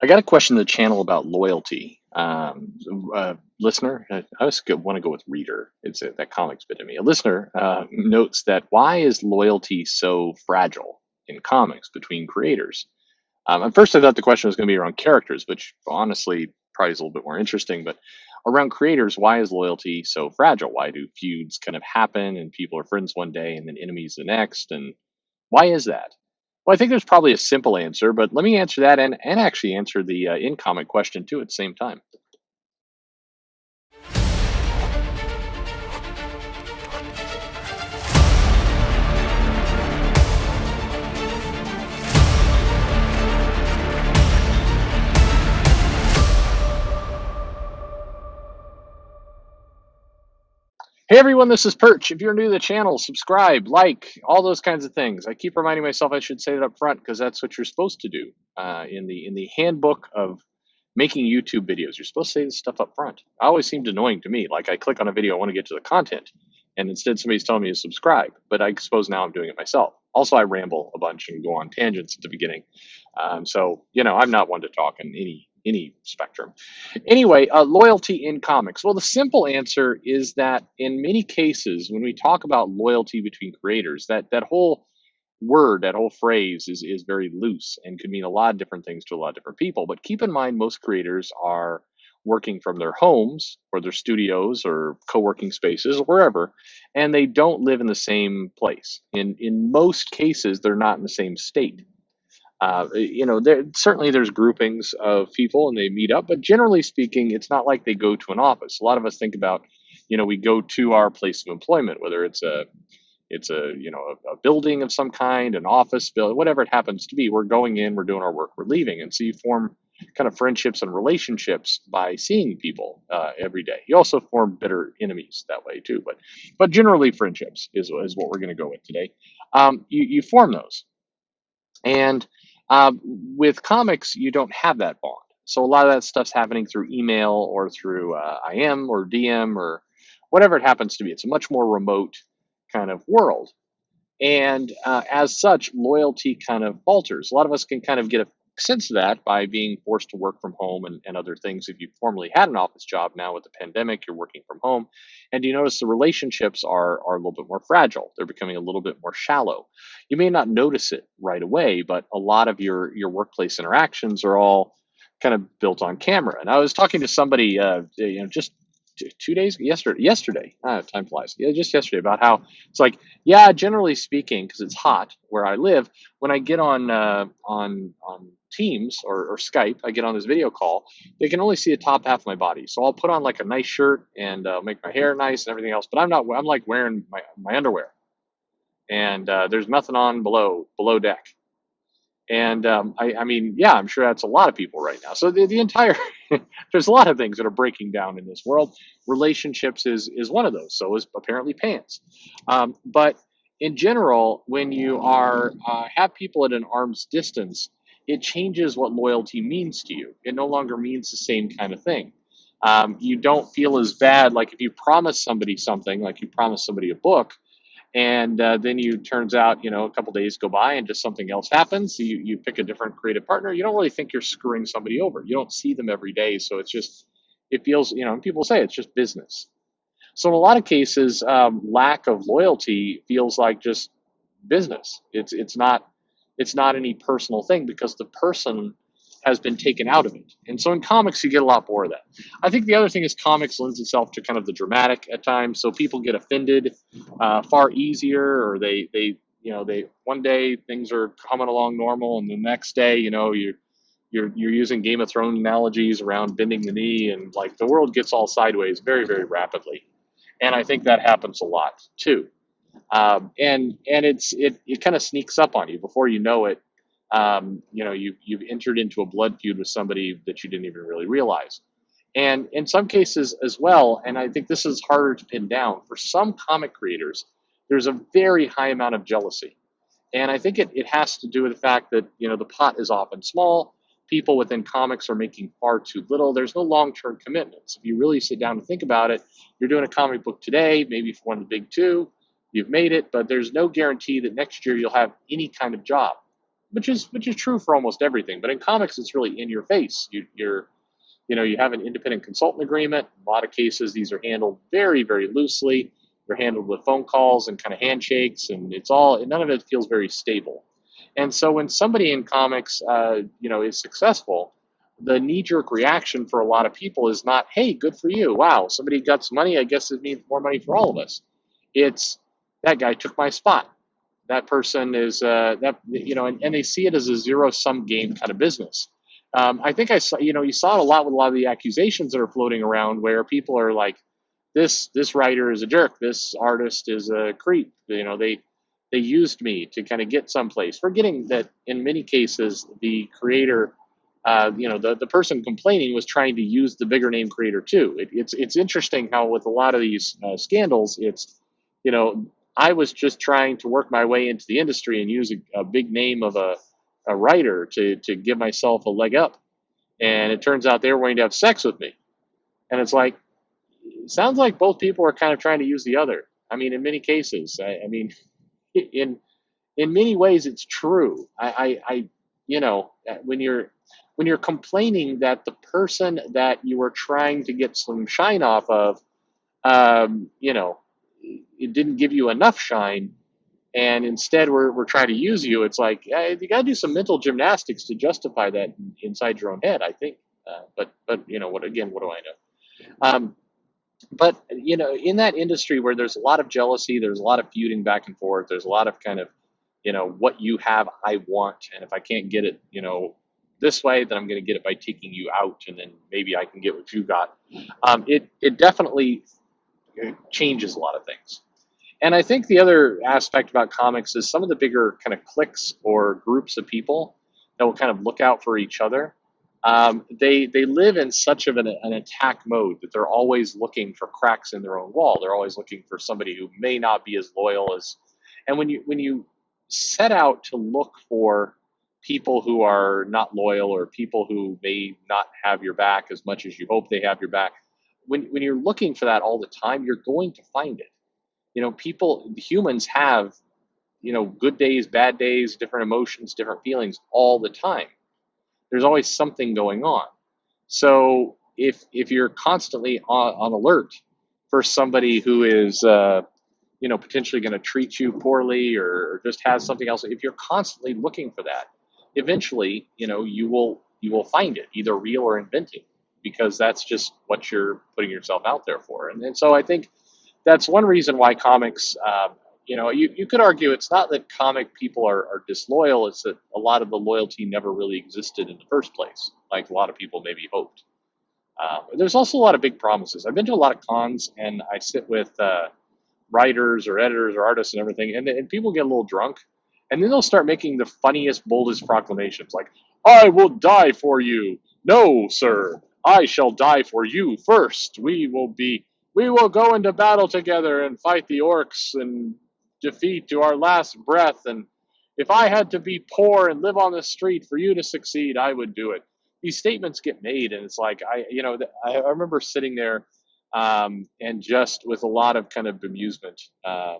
I got a question in the channel about loyalty. Listener, I always want to go with reader. That comics bit in me. A listener notes that why is loyalty so fragile in comics between creators? At first, I thought the question was going to be around characters, which honestly probably is a little bit more interesting. But around creators, why is loyalty so fragile? Why do feuds kind of happen and people are friends one day and then enemies the next? And why is that? Well, I think there's probably a simple answer, but let me answer that and actually answer the in comic question too at the same time. Hey everyone, this is Perch. If you're new to the channel, subscribe, like, all those kinds of things. I keep reminding myself I should say it up front because that's what you're supposed to do. In the handbook of making YouTube videos, you're supposed to say this stuff up front. It always seemed annoying to me. Like I click on a video, I want to get to the content, and instead somebody's telling me to subscribe. But I suppose now I'm doing it myself. Also, I ramble a bunch and go on tangents at the beginning. So I'm not one to talk in any spectrum. Anyway, loyalty in comics. Well, the simple answer is that in many cases, when we talk about loyalty between creators, that whole word, that whole phrase is very loose and could mean a lot of different things to a lot of different people. But keep in mind, most creators are working from their homes or their studios or co-working spaces or wherever, and they don't live in the same place. In most cases, they're not in the same state. There certainly there's groupings of people and they meet up, but generally speaking, it's not like they go to an office. A lot of us think about, we go to our place of employment, whether it's a building of some kind, an office building, whatever it happens to be. We're going in, we're doing our work, we're leaving, and so you form kind of friendships and relationships by seeing people every day. You also form bitter enemies that way too, but generally friendships is what we're going to go with today. You form those. And with comics, you don't have that bond. So a lot of that stuff's happening through email or through IM or DM or whatever it happens to be. It's a much more remote kind of world. And as such, loyalty kind of falters. A lot of us can kind of get a sense of that by being forced to work from home and other things. If you formerly had an office job, now with the pandemic, you're working from home. And you notice the relationships are a little bit more fragile. They're becoming a little bit more shallow. You may not notice it right away, but a lot of your workplace interactions are all kind of built on camera. And I was talking to somebody, just 2 days yesterday, time flies, yeah, just yesterday, about how it's like, yeah, generally speaking, because it's hot where I live, when I get on Teams or Skype, I get on this video call, they can only see the top half of my body. So I'll put on like a nice shirt and make my hair nice and everything else, but I'm like wearing my underwear, and there's nothing on below deck. And I mean, yeah, I'm sure that's a lot of people right now. So the entire there's a lot of things that are breaking down in this world. Relationships is one of those. So is apparently pants. But in general, when you are have people at an arm's distance, it changes what loyalty means to you. It no longer means the same kind of thing. You don't feel as bad, like if you promise somebody something, like you promise somebody a book, and then you turns out, a couple days go by and just something else happens. You pick a different creative partner. You don't really think you're screwing somebody over. You don't see them every day, so it feels, and people say it's just business. So in a lot of cases, lack of loyalty feels like just business. It's not any personal thing because the person has been taken out of it. And so in comics, you get a lot more of that. I think the other thing is comics lends itself to kind of the dramatic at times. So people get offended far easier, or they one day things are coming along normal, and the next day, you're using Game of Thrones analogies around bending the knee, and like the world gets all sideways very, very rapidly. And I think that happens a lot too. And it kind of sneaks up on you before you know it. You've entered into a blood feud with somebody that you didn't even really realize. And in some cases as well, and I think this is harder to pin down, for some comic creators, there's a very high amount of jealousy. And I think it has to do with the fact that, the pot is often small. People within comics are making far too little. There's no long-term commitments. If you really sit down and think about it, you're doing a comic book today, maybe for one of the big two, you've made it, but there's no guarantee that next year you'll have any kind of job. which is true for almost everything. But in comics, it's really in your face. You have an independent consultant agreement. In a lot of cases, these are handled very, very loosely. They're handled with phone calls and kind of handshakes, and none of it feels very stable. And so when somebody in comics, is successful, the knee-jerk reaction for a lot of people is not, "Hey, good for you! Wow, somebody got some money. I guess it means more money for all of us." It's that guy took my spot. That person is and they see it as a zero-sum game kind of business. I think I saw, you saw it a lot with a lot of the accusations that are floating around, where people are like, this writer is a jerk, this artist is a creep. They used me to kind of get someplace, forgetting that in many cases the creator, the person complaining was trying to use the bigger name creator too. It's interesting how with a lot of these scandals, it's you know I was just trying to work my way into the industry and use a big name of a writer to give myself a leg up, and it turns out they were going to have sex with me, and it's like, it sounds like both people are kind of trying to use the other. I mean, in many cases, I mean, in in many ways, it's true. When you're complaining that the person that you were trying to get some shine off of, um, you know, it didn't give you enough shine, and instead we're trying to use you. It's like, you got to do some mental gymnastics to justify that inside your own head, I think. But what do I know? But in that industry where there's a lot of jealousy, there's a lot of feuding back and forth, there's a lot of kind of, what you have I want, and if I can't get it, this way, then I'm going to get it by taking you out, and then maybe I can get what you got. It definitely changes a lot of things. And I think the other aspect about comics is some of the bigger kind of cliques or groups of people that will kind of look out for each other. They live in such of an attack mode that they're always looking for cracks in their own wall. They're always looking for somebody who may not be as loyal as. And when you set out to look for people who are not loyal, or people who may not have your back as much as you hope they have your back, when you're looking for that all the time, you're going to find it. Humans have, good days, bad days, different emotions, different feelings all the time. There's always something going on. So if you're constantly on alert for somebody who is potentially going to treat you poorly, or just has something else, if you're constantly looking for that, eventually you will find it, either real or invented, because that's just what you're putting yourself out there for. And so I think that's one reason why comics, you could argue it's not that comic people are disloyal, it's that a lot of the loyalty never really existed in the first place, like a lot of people maybe hoped. There's also a lot of big promises. I've been to a lot of cons, and I sit with writers or editors or artists and everything, and people get a little drunk, and then they'll start making the funniest, boldest proclamations, like, "I will die for you. No, sir, I shall die for you first. We will go into battle together and fight the orcs and defeat to our last breath. And if I had to be poor and live on the street for you to succeed, I would do it." These statements get made, and it's like, I remember sitting there, and just with a lot of kind of bemusement, I,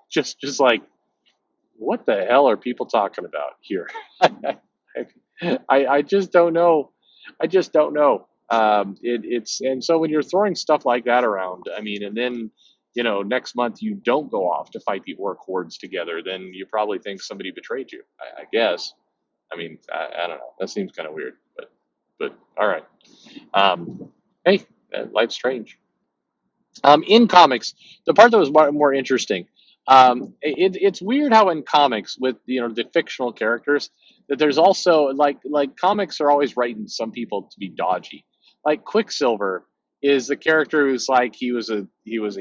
just like, what the hell are people talking about here? I just don't know. I just don't know. It's and so when you're throwing stuff like that around, I mean, and then next month you don't go off to fight the orc hordes together, then you probably think somebody betrayed you. I guess. I mean, I don't know. That seems kind of weird, but all right. Hey, life's strange. In comics, the part that was more interesting, it's weird how in comics with the fictional characters, that there's also like comics are always writing some people to be dodgy. Like Quicksilver is the character who's like, he was a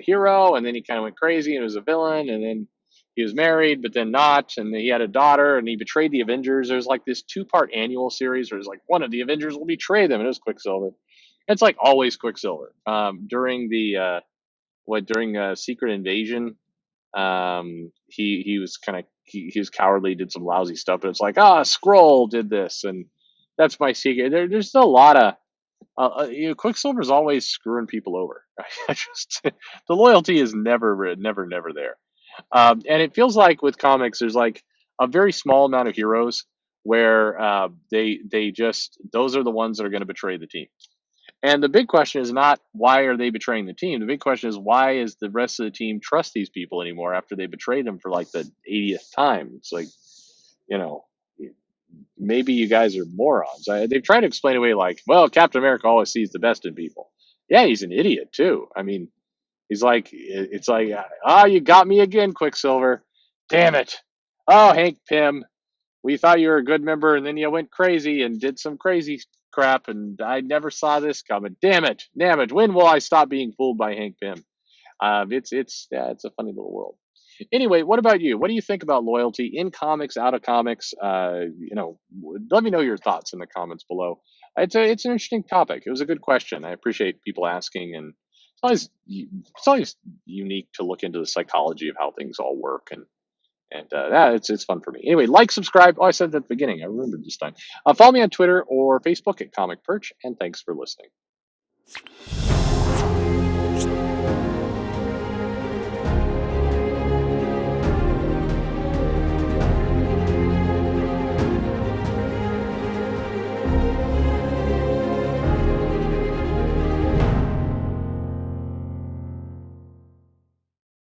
hero, and then he kind of went crazy and was a villain, and then he was married but then not, and he had a daughter, and he betrayed the Avengers. There's like this two-part annual series where it's like one of the Avengers will betray them, and it was Quicksilver. It's like always Quicksilver. During Secret Invasion, he was kind of he was cowardly, did some lousy stuff, but it's like, Skrull did this, and that's my secret. There's still a lot of Quicksilver's always screwing people over. The loyalty is never there. And it feels like with comics, there's like a very small amount of heroes where they just those are the ones that are going to betray the team. And the big question is not why are they betraying the team. The big question is why is the rest of the team trust these people anymore after they betrayed them for like the 80th time? It's like, you know, maybe you guys are morons. They've tried to explain away like, well, Captain America always sees the best in people. Yeah, he's an idiot too. I mean, he's like, it's like, you got me again, Quicksilver. Damn it. Oh, Hank Pym, we thought you were a good member, and then you went crazy and did some crazy crap, and I never saw this coming. Damn it. When will I stop being fooled by Hank Pym? It's a funny little world. Anyway, what about you? What do you think about loyalty in comics, out of comics? Let me know your thoughts in the comments below. It's an interesting topic. It was a good question. I appreciate people asking, and it's always unique to look into the psychology of how things all work, and it's fun for me. Anyway, like, subscribe. Oh, I said that at the beginning. I remembered this time. Follow me on Twitter or Facebook at Comic Perch, and thanks for listening.